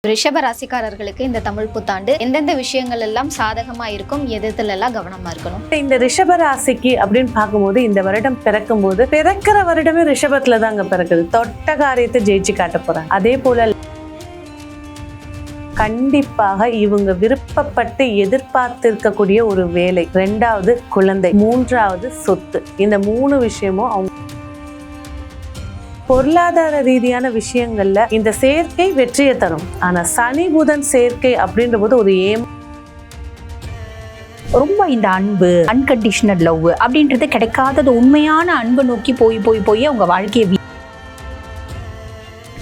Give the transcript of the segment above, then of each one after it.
ரிஷப ராசிக்காரர்களுக்கு இந்த தமிழ் புத்தாண்டு எந்தெந்த விஷயங்கள் எல்லாம் சாதகமா இருக்கும், எதுல எல்லாம் கவனமா இருக்கணும்? இந்த ரிஷப ராசிக்கு அப்படின்னு பார்க்கும்போது இந்த வருடம் பிறக்கும் போது பிறக்கிற வருடமே ரிஷபத்துல தான் அங்க பிறக்குது. தொட்ட காரியத்தை ஜெயிச்சு காட்ட போறாங்க. அதே போல கண்டிப்பாக இவங்க விருப்பப்பட்டு எதிர்பார்த்திருக்கக்கூடிய ஒரு வேலை, 2வது குழந்தை, 3வது சொத்து. இந்த 3 விஷயமும் அவங்க பொருளாதார ரீதியான விஷயங்கள்ல இந்த சேர்க்கை வெற்றியை தரும். ஆனா சனி புதன் சேர்க்கை அப்படின்ற போது ஒரு ரொம்ப இந்த அன்பு, அன்கண்டிஷனல் லவ் அப்படின்றது கிடைக்காதது. உண்மையான அன்பு நோக்கி போய் அவங்க வாழ்க்கையை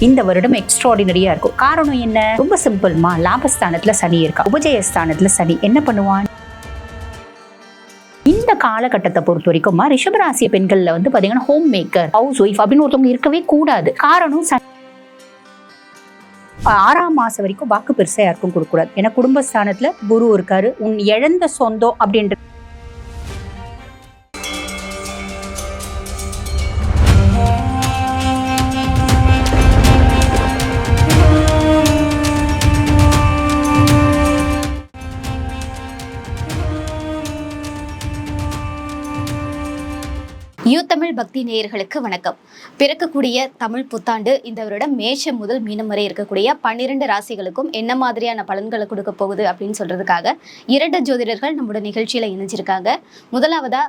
இந்த வருடம் எக்ஸ்ட்ராடினரியா இருக்கும். காரணம் என்ன? ரொம்ப சிம்பிள்மா, லாபஸ்தானத்துல சனி இருக்கா, உபஜயஸ்தானத்துல சனி என்ன பண்ணுவான்? இந்த காலகட்டத்தை பொறுத்த வரைக்கும் ரிஷபராசிய பெண்கள்ல பாத்தீங்கன்னா ஹோம் மேக்கர், ஹவுஸ் ஒய்ஃப் அப்படின்னு ஒருத்தவங்க இருக்கவே கூடாது. காரணம் 6ஆம் மாசம் வரைக்கும் வாக்கு பெருசா யாருக்கும் கொடுக்க கூடாது. ஏன்னா குடும்பஸ்தானத்துல குரு இருக்காரு. உன் இழந்த சொந்தம் அப்படின்ற தமிழ் பக்தி நேயர்களுக்கு வணக்கம். பிறக்கக்கூடிய தமிழ் புத்தாண்டு இந்த வருடம் மேஷம் முதல் மீனம் வரை இருக்கக்கூடிய 12 ராசிகளுக்கும் என்ன மாதிரியான பலன்களை கொடுக்க போகுது அப்படின்னு சொல்றதுக்காக 2 ஜோதிடர்கள் நம்மளோட நிகழ்ச்சியில இணைஞ்சிருக்காங்க. முதலாவதா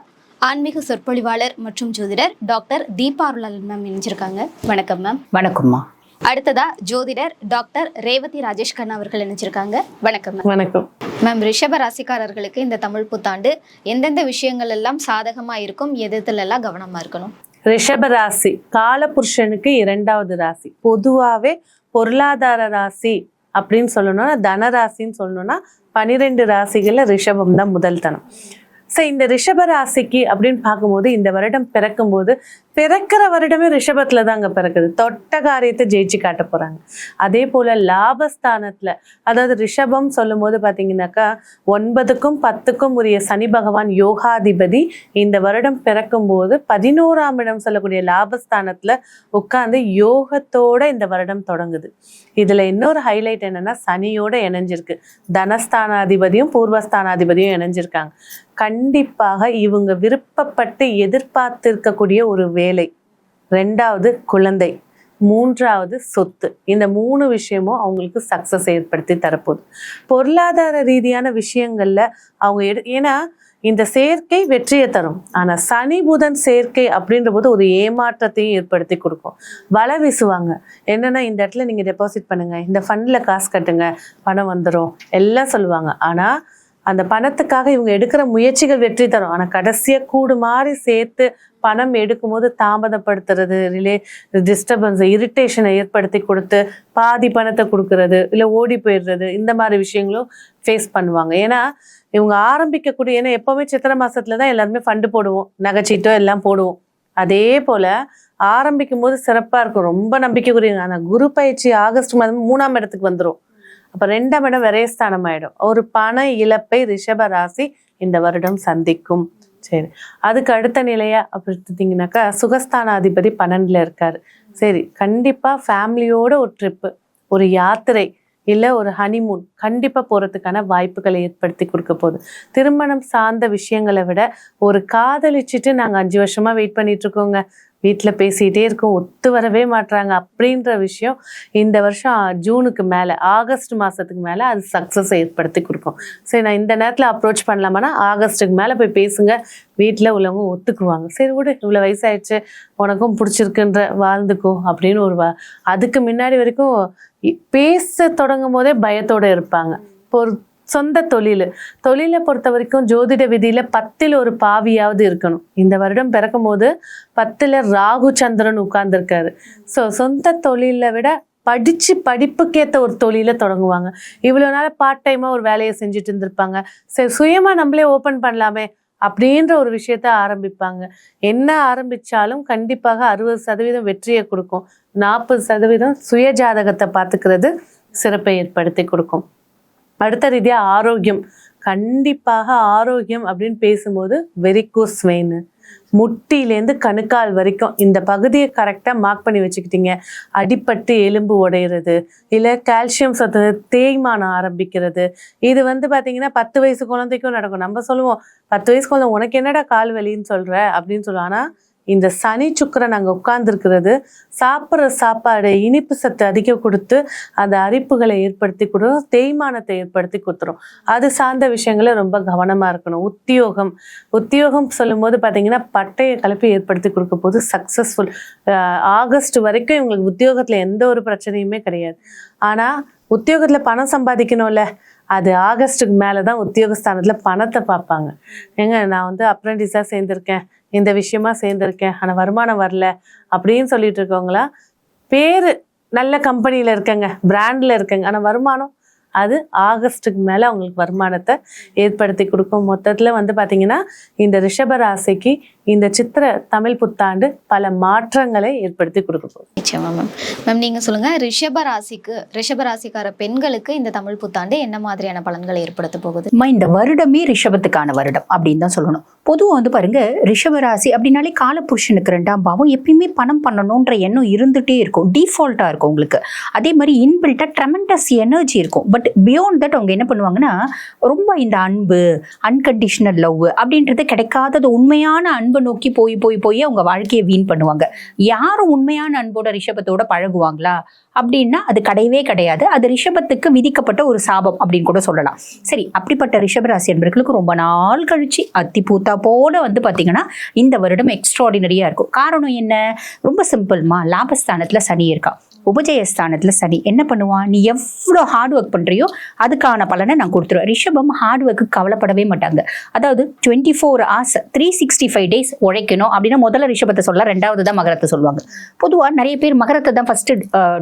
ஆன்மீக சொற்பொழிவாளர் மற்றும் ஜோதிடர் டாக்டர் தீபா அருளால் மேம் இணைஞ்சிருக்காங்க. வணக்கம் மேம். வணக்கம்மா. அடுத்ததா ஜோதிடர் டாக்டர் ரேவதி ராஜேஷ் கண்ணா அவர்கள் இணைஞ்சிருக்காங்க. வணக்கம் மேம். வணக்கம் மேம். ரிஷப ராசிக்காரர்களுக்கு இந்த தமிழ் புத்தாண்டு எந்தெந்த விஷயங்கள் எல்லாம் சாதகமா இருக்கும், எதுல எல்லாம் கவனமா இருக்கணும்? ரிஷப ராசி காலபுருஷனுக்கு 2வது ராசி. பொதுவாவே பொருளாதார ராசி அப்படின்னு சொல்லணும்னா, தனராசின்னு சொல்லணும்னா 12 ராசிகள்ல ரிஷபம் தான் முதல் தனம். இந்த ரிஷப ராசிக்கு அப்படின்னு பார்க்கும்போது இந்த வருடம் பிறக்கும் போது பிறக்கிற வருடமே ரிஷபத்துல தான் அங்க பிறக்குது. தொட்ட காரியத்தை ஜெயிச்சு காட்ட போறாங்க. அதே போல லாபஸ்தானத்துல, அதாவது ரிஷபம் சொல்லும் போது பாத்தீங்கன்னாக்கா 9க்கும் 10க்கும் உரிய சனி பகவான் யோகாதிபதி இந்த வருடம் பிறக்கும் போது 11ஆம் இடம் சொல்லக்கூடிய லாபஸ்தானத்துல உட்கார்ந்து யோகத்தோட இந்த வருடம் தொடங்குது. இதுல இன்னொரு ஹைலைட் என்னன்னா, சனியோட இணைஞ்சிருக்கு. தனஸ்தானாதிபதியும் பூர்வஸ்தானாதிபதியும் இணைஞ்சிருக்காங்க. கண்டிப்பாக இவங்க விருப்பப்பட்டு எதிர்பார்த்திருக்கக்கூடிய ஒரு வேலை, 2வது குழந்தை, 3வது சொத்து. இந்த 3 விஷயமும் அவங்களுக்கு சக்சஸ் ஏற்படுத்தி தரப்போகுது. பொருளாதார ரீதியான விஷயங்கள்ல அவங்க ஏன்னா இந்த சேர்க்கை வெற்றியை தரும். ஆனா சனி புதன் சேர்க்கை அப்படின்ற போது ஒரு ஏமாற்றத்தையும் ஏற்படுத்தி கொடுக்கும். வலை வீசுவாங்க. என்னன்னா, இந்த இடத்துல நீங்க டெபாசிட் பண்ணுங்க, இந்த ஃபண்ட்ல காசு கட்டுங்க, பணம் வந்துடும் எல்லாம் சொல்லுவாங்க. ஆனா அந்த பணத்துக்காக இவங்க எடுக்கிற முயற்சிகள் வெற்றி தரும். ஆனா கடைசியா கூடு மாதிரி சேர்த்து பணம் எடுக்கும் போது தாமதப்படுத்துறது, டிஸ்டர்பன்ஸ், இரிட்டேஷனை ஏற்படுத்தி கொடுத்து பாதி பணத்தை கொடுக்கறது, இல்லை ஓடி போயிடுறது, இந்த மாதிரி விஷயங்களும் ஃபேஸ் பண்ணுவாங்க. ஏன்னா இவங்க ஆரம்பிக்கக்கூடிய, ஏன்னா எப்பவுமே சித்திரை மாசத்துலதான் எல்லாருமே ஃபண்டு போடுவோம், நகைச்சீட்டோ எல்லாம் போடுவோம். அதே போல ஆரம்பிக்கும் போது சிறப்பா இருக்கும், ரொம்ப நம்பிக்கைக்குரிய. ஆனா குரு பயிற்சி ஆகஸ்ட் மாதம் 3ஆம் இடத்துக்கு வந்துடும். அப்ப 2ஆம் இடம் விரயஸ்தானம் ஆயிடும். ஒரு பண இழப்பை ரிஷப ராசி இந்த வருடம் சந்திக்கும். சரி, அதுக்கு அடுத்த நிலையா அப்படி எடுத்தீங்கன்னாக்கா, சுகஸ்தானாதிபதி 12ல இருக்காரு. சரி, கண்டிப்பா ஃபேமிலியோட ஒரு ட்ரிப்பு, ஒரு யாத்திரை, இல்லை ஒரு ஹனிமூன் கண்டிப்பா போறதுக்கான வாய்ப்புகளை ஏற்படுத்தி கொடுக்க போகுது. திருமணம் சார்ந்த விஷயங்களை விட ஒரு காதலிச்சுட்டு நாங்க 5 வருஷமா வெயிட் பண்ணிட்டு இருக்கோங்க, வீட்டில் பேசிகிட்டே இருக்கோம், ஒத்து வரவே மாட்டுறாங்க அப்படின்ற விஷயம் இந்த வருஷம் ஜூனுக்கு மேலே, ஆகஸ்ட் மாதத்துக்கு மேலே அது சக்ஸஸ் ஏற்படுத்தி கொடுக்கும். சரி, நான் இந்த நேரத்தில் அப்ரோச் பண்ணலாமான்னா ஆகஸ்ட்டுக்கு மேலே போய் பேசுங்க, வீட்டில் உள்ளவங்க ஒத்துக்குவாங்க. சரி விடு, இவ்வளோ வயசாயிடுச்சு, உனக்கும் பிடிச்சிருக்குன்ற வாழ்ந்துக்கோ அப்படின்னு அதுக்கு முன்னாடி வரைக்கும் பேச தொடங்கும் போதே பயத்தோடு இருப்பாங்க. ஒரு சொந்த தொழிலை பொறுத்த வரைக்கும் ஜோதிட விதியில 10ல் ஒரு பாவியாவது இருக்கணும். இந்த வருடம் பிறக்கும் போது 10ல் ராகு சந்திரன் உட்கார்ந்துருக்காரு. சொந்த தொழிலை விட படிப்புக்கேற்ற ஒரு தொழிலை தொடங்குவாங்க. இவ்வளவு நாள் பார்ட் டைமா ஒரு வேலையை செஞ்சுட்டு இருந்திருப்பாங்க. சரி, சுயமா நம்மளே ஓபன் பண்ணலாமே அப்படின்ற ஒரு விஷயத்த ஆரம்பிப்பாங்க. என்ன ஆரம்பிச்சாலும் கண்டிப்பாக 60% வெற்றியை கொடுக்கும். 40% சுய ஜாதகத்தை பார்த்துக்கிறது சிறப்பை ஏற்படுத்தி கொடுக்கும். அடுத்த ரீதியா ஆரோக்கியம் கண்டிப்பாக ஆரோக்கியம் அப்படின்னு பேசும்போது வெரிகோஸ் வெயின், முட்டிலேருந்து கணுக்கால் வரைக்கும் இந்த பகுதியை கரெக்டாக மார்க் பண்ணி வச்சுக்கிட்டீங்க. அடிப்பட்டு எலும்பு உடையிறது, இல்லை கால்சியம் சத்து தேய்மானம் ஆரம்பிக்கிறது, இது பார்த்தீங்கன்னா 10 வயசு குழந்தைக்கும் நடக்கும். நம்ம சொல்லுவோம் 10 வயசு குழந்தை உனக்கு என்னடா கால் வலின்னு சொல்கிற அப்படின்னு சொல்லுவோம். ஆனால் இந்த சனி சுக்கிரன் அங்கே உட்கார்ந்துருக்கிறது சாப்பிட்ற சாப்பாடு இனிப்பு சத்து அதிகம் கொடுத்து அந்த அரிப்புகளை ஏற்படுத்தி கொடுக்கும், தேய்மானத்தை ஏற்படுத்தி கொடுத்துரும். அது சார்ந்த விஷயங்களை ரொம்ப கவனமாக இருக்கணும். உத்தியோகம் சொல்லும்போது பார்த்தீங்கன்னா பட்டையை கலப்பி ஏற்படுத்தி கொடுக்க போது சக்ஸஸ்ஃபுல். ஆகஸ்ட் வரைக்கும் இவங்களுக்கு உத்தியோகத்தில் எந்த ஒரு பிரச்சனையுமே கிடையாது. ஆனால் உத்தியோகத்தில் பணம் சம்பாதிக்கணும்ல, அது ஆகஸ்ட்டுக்கு மேலே தான் உத்தியோகஸ்தானத்தில் பணத்தை பார்ப்பாங்க. ஏங்க நான் அப்ரெண்டிஸாக சேர்ந்துருக்கேன், இந்த விஷயமா சேர்ந்துருக்கேன், ஆனால் வருமானம் வரல அப்படின்னு சொல்லிட்டு இருக்கவங்களா, பேர் நல்ல கம்பெனியில் இருக்கங்க, பிராண்டில் இருக்கங்க, ஆனால் வருமானம் அது ஆகஸ்ட்டுக்கு மேலே அவங்களுக்கு வருமானத்தை ஏற்படுத்தி கொடுக்கும். மொத்தத்தில் பார்த்தீங்கன்னா இந்த ரிஷப ராசிக்கு இந்த சித்திரை தமிழ் புத்தாண்டு பல மாற்றங்களை ஏற்படுத்தி கொடுக்க போகுது. நிச்சயமா மேம் நீங்கள் சொல்லுங்கள், ரிஷப ராசிக்கார பெண்களுக்கு இந்த தமிழ் புத்தாண்டு என்ன மாதிரியான பலன்களை ஏற்படுத்த போகுது? இந்த வருடமே ரிஷபத்துக்கான வருடம் அப்படின்னு தான் சொல்லணும். பொதுவாக பாருங்க, ரிஷபராசி அப்படின்னாலே காலபுருஷனுக்கு 2ஆம் பாவம், எப்பயுமே பணம் பண்ணணுன்ற எண்ணம் இருந்துகிட்டே இருக்கும், டிஃபால்ட்டாக இருக்கும் உங்களுக்கு. அதே மாதிரி இன்பில்ட்டாக ட்ரெமெண்டஸ் எனர்ஜி இருக்கும். பட் பியாண்ட் தட் அவங்க என்ன பண்ணுவாங்கன்னா, ரொம்ப இந்த அன்பு, அன்கண்டிஷனல் லவ் அப்படின்றது கிடைக்காதது, உண்மையான அன்பை நோக்கி போய் அவங்க வாழ்க்கையை வீண் பண்ணுவாங்க. யாரும் உண்மையான அன்போட ரிஷபத்தோட பழகுவாங்களா அப்படின்னா அது கிடையவே கிடையாது. அது ரிஷபத்துக்கு விதிக்கப்பட்ட ஒரு சாபம் அப்படின்னு கூட சொல்லலாம். சரி, அப்படிப்பட்ட ரிஷபராசி என்பவர்களுக்கு ரொம்ப நாள் கழிச்சு அத்திப்பூத்தா போல பார்த்தீங்கன்னா இந்த வருடம் எக்ஸ்ட்ராடினரியா இருக்கும். காரணம் என்ன? ரொம்ப சிம்பிள்மா, லாபஸ்தானத்துல சனி இருக்கா, உபஜயஸ்தானத்துல சனி என்ன பண்ணுவான், நீ எவ்வளோ ஹார்ட் ஒர்க் பண்றியோ அதுக்கான பலனை நான் கொடுத்துருவேன். ரிஷபம் ஹார்ட் ஒர்க்கு கவலைப்படவே மாட்டாங்க. அதாவது 24 hours 365 days உழைக்கணும் அப்படின்னா முதல்ல ரிஷபத்தை சொல்லலாம், 2வது தான் மகரத்தை சொல்லுவாங்க. பொதுவாக நிறைய பேர் மகரத்தை தான் ஃபர்ஸ்ட்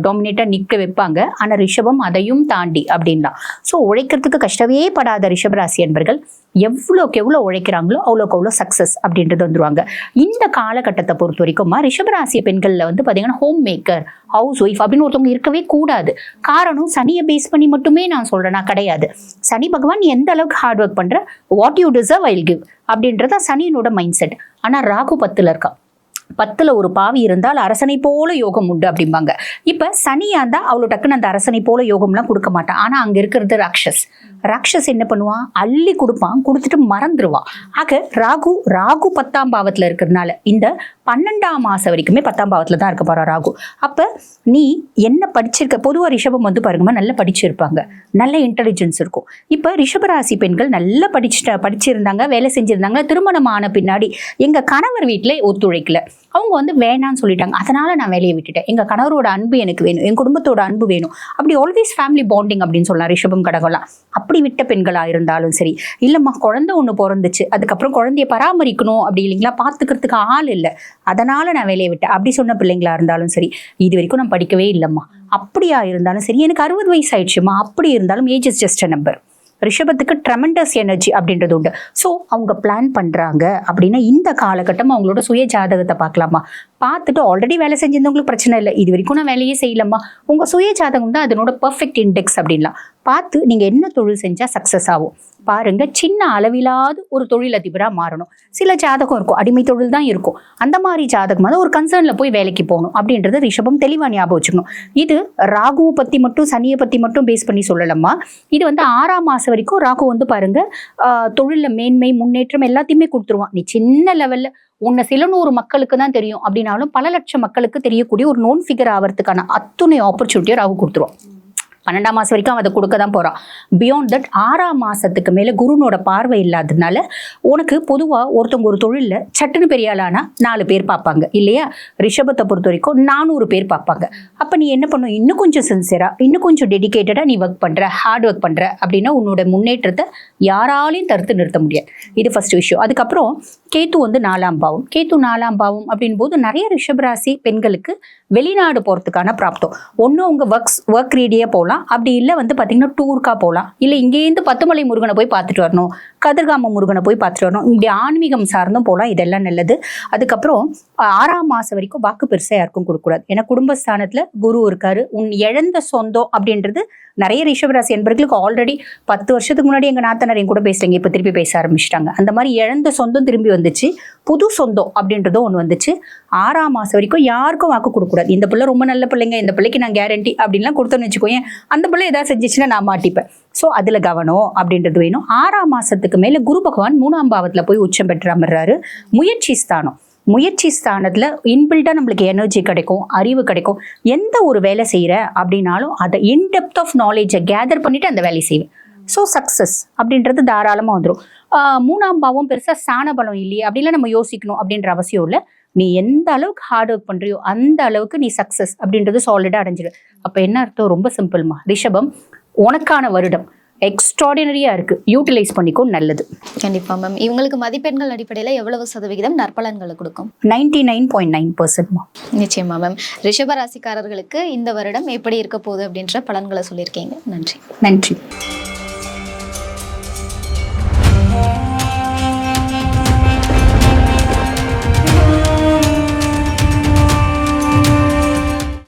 டாமினேட்டா நிற்க வைப்பாங்க. ஆனால் ரிஷபம் அதையும் தாண்டி அப்படின்லாம். ஸோ உழைக்கிறதுக்கு கஷ்டமே படாத ரிஷபராசி என்பர்கள் எவ்வளோக்கு எவ்வளோ உழைக்கிறாங்களோ அவ்வளோக்கு அவ்வளோ சக்ஸஸ் அப்படின்றது வந்துருவாங்க. இந்த காலகட்டத்தை பொறுத்த வரைக்கும் ரிஷபராசி பெண்களில் பார்த்தீங்கன்னா ஹோம் மேக்கர், ஹவுஸ் ஒய்ஃப் அப்படின்னு ஒருத்தவங்க இருக்கவே கூடாது. காரணம், சனியை பேஸ் பண்ணி மட்டுமே நான் சொல்றேன்னா கிடையாது. சனி பகவான் எந்த அளவுக்கு ஹார்ட் ஒர்க் பண்ற, what you deserve I will give அப்படின்றத சனியினோட மைண்ட் செட். ஆனா ராகு 10ல் இருக்கா, 10ல் ஒரு பாவி இருந்தால் அரசனை போல யோகம் உண்டு அப்படிம்பாங்க. இப்ப சனியா இருந்தா அவ்வளோ டக்குன்னு அந்த அரசனை போல யோகம்லாம் கொடுக்க மாட்டான். ஆனா அங்க இருக்கிறது ராட்சஸ் என்ன பண்ணுவான், அள்ளி கொடுப்பான், கொடுத்துட்டு மறந்துடுவான். ஆக ராகு 10ஆம் பாவத்துல இருக்கிறதுனால இந்த 12ஆம் மாசம் வரைக்குமே 10ஆம் பாவத்துல தான் இருக்க போறா ராகு. அப்ப நீ என்ன படிச்சிருக்க, பொதுவா ரிஷபம் பாருங்கம்மா நல்லா படிச்சிருப்பாங்க, நல்ல இன்டெலிஜென்ஸ் இருக்கும். இப்ப ரிஷபராசி பெண்கள் நல்லா படிச்சிருந்தாங்க, வேலை செஞ்சிருந்தாங்க, திருமணம் ஆன பின்னாடி எங்க கணவர் வீட்டுல ஒத்துழைக்கல, அவங்க வேணான்னு சொல்லிட்டாங்க, அதனால நான் வேலையை விட்டுட்டேன், எங்க கணவரோட அன்பு எனக்கு வேணும், என் குடும்பத்தோட அன்பு வேணும், அப்படி ஆல்வேஸ் ஃபேமிலி பாண்டிங் அப்படின்னு சொல்லலாம் ரிஷபம் கடகம்லாம். அப்படி விட்ட பெண்களா இருந்தாலும் சரி, இல்லம்மா குழந்தை ஒண்ணு பிறந்துச்சு, அதுக்கப்புறம் குழந்தைய பராமரிக்கணும் அப்படி இல்லைங்களா, பாத்துக்கிறதுக்கு ஆள் இல்லை, அதனால நான் வேலையை விட்டேன் அப்படி சொன்ன பிள்ளைங்களா இருந்தாலும் சரி, இது வரைக்கும் நான் படிக்கவே இல்லைம்மா அப்படியா இருந்தாலும் சரி, எனக்கு 60 வயசு ஆயிடுச்சுமா அப்படி இருந்தாலும், age is just a number. ரிஷபத்துக்கு ட்ரெமெண்டஸ் எனர்ஜி அப்படின்றது உண்டு. ஸோ அவங்க பிளான் பண்ணுறாங்க அப்படின்னா இந்த காலகட்டம் அவங்களோட சுய ஜாதகத்தை பார்க்கலாமா, பார்த்துட்டு ஆல்ரெடி வேலை செஞ்சிருந்தவங்களுக்கு பிரச்சனை இல்லை, இது வரைக்கும் நான் வேலையே செய்யலாமா, உங்கள் சுய ஜாதகம் தான் அதனோட பர்ஃபெக்ட் இண்டெக்ஸ் அப்படின்லாம் பார்த்து நீங்கள் என்ன தொழில் செஞ்சால் சக்ஸஸ் ஆகும் பாருங்க. சின்ன அளவிலாவது ஒரு தொழிலதிபராக மாறணும். சில ஜாதகம் இருக்கும் அடிமை தொழில் தான் இருக்கும், அந்த மாதிரி ஜாதகம் ஒரு கன்சர்னில் போய் வேலைக்கு போகணும் அப்படின்றது ரிஷபம் தெளிவாக ஞாபகம் வச்சுக்கணும். இது ராகுவை பற்றி மட்டும் சனியை பற்றி மட்டும் பேஸ் பண்ணி சொல்லலாமா, இது 6ஆம் மாதம் வரைக்கும் ராகு பாருங்க தொழிலில் மேன்மை முன்னேற்றம் எல்லாத்தையுமே கொடுத்துருவான். நீ சின்ன லெவலில் உன்னை சில 100 மக்களுக்கு தான் தெரியும் அப்படின்னாலும் பல லட்சம் மக்களுக்கு தெரியக்கூடிய ஒரு நோன் ஃபிகர் ஆகிறதுக்கான அத்துணை ஆப்பர்ச்சுனிட்டியை ராகு கொடுத்துருவான். 12ஆம் மாதம் வரைக்கும் அதை கொடுக்க தான் போகிறான். பியாண்ட் தட் 6ஆம் மாதத்துக்கு மேலே குருனோட பார்வை இல்லாததுனால உனக்கு பொதுவாக ஒருத்தவங்க ஒரு தொழிலில் சட்டுன்னு பெரிய ஆளானா 4 பேர் பார்ப்பாங்க இல்லையா, ரிஷபத்தை பொறுத்த வரைக்கும் 400 பேர் பார்ப்பாங்க. அப்போ நீ என்ன பண்ணும், இன்னும் கொஞ்சம் சின்சியராக, இன்னும் கொஞ்சம் டெடிக்கேட்டடாக நீ ஒர்க் பண்ணுற, ஹார்ட் ஒர்க் பண்ணுற அப்படின்னா உன்னோட முன்னேற்றத்தை யாராலையும் தடுத்து நிறுத்த முடியாது. இது ஃபர்ஸ்ட் விஷயம். அதுக்கப்புறம் கேத்து 4ஆம் பாவம். கேத்து 4ஆம் பாவம் அப்படின் போது நிறைய ரிஷபராசி பெண்களுக்கு வெளிநாடு போகிறதுக்கான பிராப்தம். ஒன்று உங்கள் ஒர்க் ரீதியாக போகலாம், அப்படி இல்லை வந்து பார்த்தீங்கன்னா டூருக்காக போகலாம், இல்லை இங்கேருந்து பத்துமலை முருகனை போய் பார்த்துட்டு வரணும், கதிர்காம முருகனை போய் பார்த்துட்டு வரணும், இப்படி ஆன்மீகம் சார்ந்தும் போகலாம். இதெல்லாம் நல்லது. அதுக்கப்புறம் 6ஆம் மாதம் வரைக்கும் வாக்கு பெருசாக யாருக்கும் கொடுக்கக்கூடாது. ஏன்னா குடும்பஸ்தானத்தில் குரு இருக்காரு. உன் இழந்த சொந்தம் அப்படின்றது நிறைய ரிஷபராசி என்பர்களுக்கு ஆல்ரெடி 10 வருஷத்துக்கு முன்னாடி எங்கள் நாத்தனார் என் கூட பேசுறீங்க, இப்போ திருப்பி பேச ஆரம்பிச்சிட்டாங்க. அந்த மாதிரி இழந்த சொந்தம் திரும்பி வந்துச்சு, புது சொந்தம் அப்படின்றதும் ஒன்று வந்துச்சு. 6ஆம் மாதம் வரைக்கும் யாருக்கும் வாக்கு கொடுக்கக்கூடாது. இந்த பிள்ளை ரொம்ப நல்ல பிள்ளைங்க, இந்த பிள்ளைக்கு நான் கேரண்டி அப்படின்லாம் கொடுத்தோன்னு வச்சுக்கோயேன், அந்த பிள்ளை ஏதாவது செஞ்சிச்சுன்னா நான் மாட்டிப்பேன். ஸோ அதில் கவனம் அப்படின்றது வேணும். 6ஆம் மாதத்துக்கு மேலே குரு பகவான் 3ஆம் பாவத்தில் போய் உச்சம் பெற்று அமர்றாரு. முயற்சி ஸ்தானத்தில் இன்பில்டாக நம்மளுக்கு எனர்ஜி கிடைக்கும், அறிவு கிடைக்கும். எந்த ஒரு வேலை செய்கிற அப்படின்னாலும் அதை இன்டெப்த் ஆஃப் நாலேஜை கேதர் பண்ணிட்டு அந்த வேலையை செய்வேன். ஸோ சக்ஸஸ் அப்படின்றது தாராளமாக வந்துடும். 3ஆம் பாவம் பெருசாக ஸ்தான பலம் இல்லையே அப்படிலாம் நம்ம யோசிக்கணும் அப்படின்ற அவசியம் இல்லை. நீ எந்த அளவுக்கு ஹார்ட் ஒர்க் பண்ணுறியோ அந்த அளவுக்கு நீ சக்ஸஸ் அப்படின்றது சாலிடாக அடைஞ்சிடும். அப்போ என்ன அர்த்தம்? ரொம்ப சிம்பிள்மா. ரிஷபம், உனக்கான வருடம் எக்ஸ்ட்ராடினரியாக இருக்குது, யூட்டிலைஸ் பண்ணிக்கோ, நல்லது. கண்டிப்பா மேம். இவங்களுக்கு மதிப்பெண்கள் அடிப்படையில் எவ்வளவு சதவிகிதம் நற்பலன்களை கொடுக்கும்? 99.9%. நிச்சயமா மேம். ரிஷப ராசிக்காரர்களுக்கு இந்த வருடம் எப்படி இருக்க போகுது அப்படின்ற பலன்களை சொல்லியிருக்கீங்க. நன்றி. நன்றி.